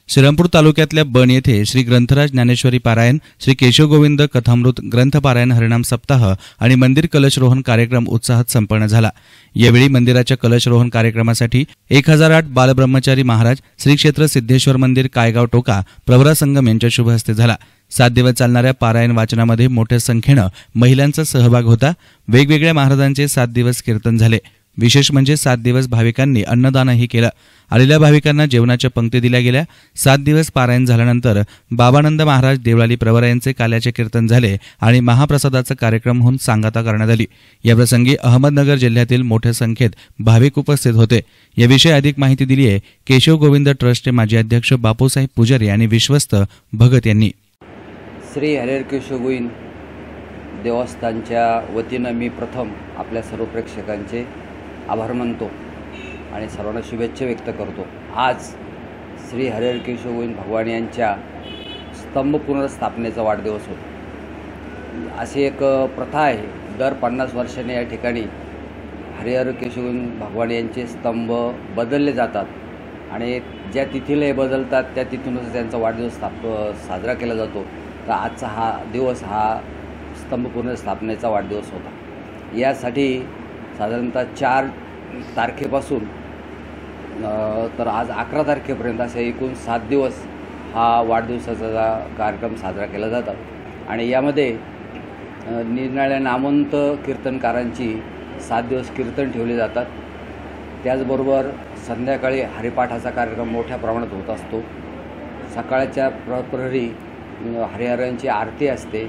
श्रीरामपूर तालुक्यातल्या बन येथे श्री ग्रंथराज ज्ञानेश्वरी पारायण, श्री केशवगोविंद कथामृत ग्रंथ पारायण हरिनाम सप्ताह आणि मंदिर कलशरोहण कार्यक्रम उत्साहात संपन्न झाला। यावेळी मंदिराच्या कलशरोहण कार्यक्रमासाठी 1008 बालब्रह्मचारी महाराज, श्री क्षेत्र सिद्धेश्वर मंदिर कायगाव टोका, प्रवरा संगम यांच्या शुभ हस्ते झाला। 7 दिवस चालणाऱ्या पारायण वाचनामध्ये मोठ्या संख्येनं महिलांचा सहभाग होता। वेगवेगळ्या महाराजांचे 7 दिवस कीर्तन झाले। विशेष म्हणजे 7 दिवस भाविकांनी अन्नदानही केलं। आलेल्या भाविकांना जेवणाच्या पंक्ती दिल्या गेल्या। 7 दिवस पारायण झाल्यानंतर बाबानंद महाराज देवळाली प्रवरा यांचे काल्याचे कीर्तन झाले आणि महाप्रसादाचा कार्यक्रम होऊन सांगता करण्यात आली। याप्रसंगी अहमदनगर जिल्ह्यातील मोठ्या संख्येत भाविक उपस्थित होते। याविषयी अधिक माहिती दिली आहे केशव गोविंद ट्रस्टचे माजी अध्यक्ष बापूसाहेब पुजारी आणि विश्वस्त भगत यांनी। श्री हरिहर केशव गोविंद देवस्थानच्या वतीनं मी प्रथम आपल्या सर्व प्रेक्षकांचे आभार मानतो आणि सर्वांना शुभेच्छा व्यक्त करतो। आज श्री हरिहर केशव गोविंद भगवान यांच्या स्तंभ पुनर्स्थापनेचा वाढदिवस होतो। अशी एक प्रथा आहे, दर 50 वर्षांनी या ठिकाणी हरिहर केशव गोविंद भगवान यांचे स्तंभ बदलले जातात आणि ज्या तिथीला हे बदलतात त्या तिथूनच त्यांचा वाढदिवस साजरा केला जातो। तर आजचा हा दिवस हा स्तंभ पुनर्स्थापनेचा वाढदिवस होता। यासाठी साधारणतः 4 तारखेपासून तर आज 11 तारखेपर्यंत असे एकूण 7 दिवस हा वाढदिवसाचा कार्यक्रम साजरा केला जातात आणि यामध्ये निरनिराळ्या नामवंत कीर्तनकारांची 7 दिवस कीर्तन ठेवले जातात। त्याचबरोबर संध्याकाळी हरिपाठाचा कार्यक्रम मोठ्या प्रमाणात होत असतो। सकाळच्या प्रहरी हरिहरांची आरती असते,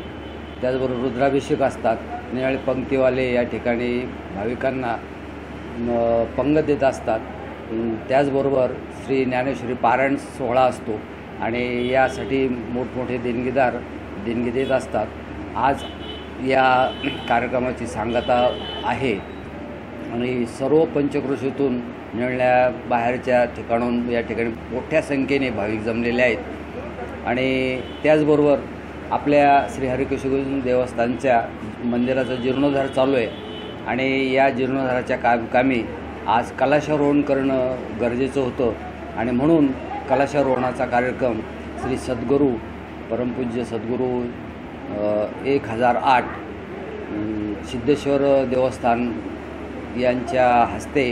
त्याचबरोबर रुद्राभिषेक असतात। निराळे पंक्तीवाले या ठिकाणी भाविकांना पंगत देत असतात। त्याचबरोबर श्री ज्ञानेश्वरी पारायण सोहळा असतो आणि यासाठी मोठमोठे देणगी देत असतात। आज या कार्यक्रमाची सांगता आहे आणि सर्व पंचक्रोशीतून निळ्या बाहेरच्या ठिकाणून या ठिकाणी मोठ्या संख्येने भाविक जमलेले आहेत आणि त्याचबरोबर आपल्या श्री हरिहर केशव गोविंद देवस्थानच्या मंदिराचा जीर्णोद्धार चालू आहे आणि या जीर्णोद्धाराच्या कामी आज कलशारोहण करणं गरजेचं होतं आणि म्हणून कलशारोहणाचा कार्यक्रम श्री सद्गुरू परमपूज्य सद्गुरू 1008 सिद्धेश्वर देवस्थान यांच्या हस्ते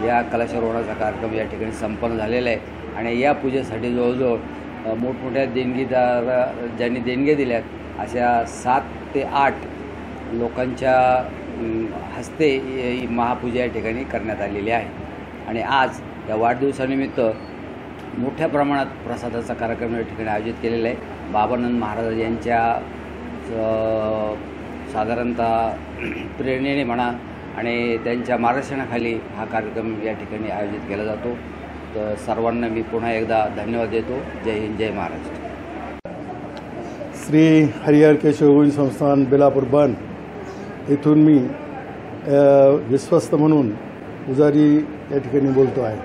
या कलशारोहणाचा कार्यक्रम या ठिकाणी संपन्न झालेला आहे आणि या पूजेसाठी जवळजवळ मोठमोठ्या देणगीदार ज्यांनी देणग्या दिल्यात अशा 7 ते 8 लोकांच्या हस्ते महापूजा या ठिकाणी करण्यात आलेली आहे आणि आज या वाढदिवसानिमित्त मोठ्या प्रमाणात प्रसादाचा कार्यक्रम या ठिकाणी आयोजित केलेला आहे। बाबानंद महाराज यांच्या साधारणतः प्रेरणेने म्हणा आणि त्यांच्या मार्गदर्शनाखाली हा कार्यक्रम या ठिकाणी आयोजित केला जातो। तर सर्वांना मी पुन्हा एकदा धन्यवाद देतो। जय हिंद, जय महाराष्ट्र। श्री हरिहर केशव गोविंद संस्थान बेलापूर बन येथून मी विश्वस्त म्हणून पुजारी या ठिकाणी बोलतो आहे।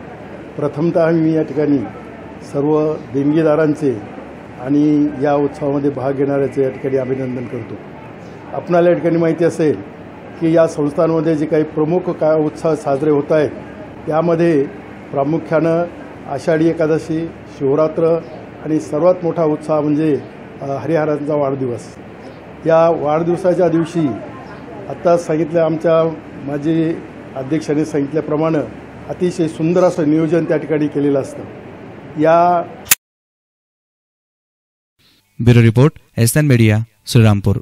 प्रथमतः मी या ठिकाणी सर्व देणगीदारांचे आणि या उत्सवामध्ये भाग घेणाऱ्याचे या ठिकाणी अभिनंदन करतो। आपणाला या ठिकाणी माहिती असेल की या संस्थांमध्ये जे काही प्रमुख उत्सव साजरे होत आहेत त्यामध्ये प्रामुख्यानं आषाढी एकादशी, शिवरात्र आणि सर्वात मोठा उत्साह म्हणजे हरिहरांचा वाढदिवस। या वाढदिवसाच्या दिवशी आता सांगितलं आमच्या माजी अध्यक्षांनी सांगितल्याप्रमाणे अतिशय सुंदर असं नियोजन त्या ठिकाणी केलेलं असतं। या bureau report S N media, Shrirampur.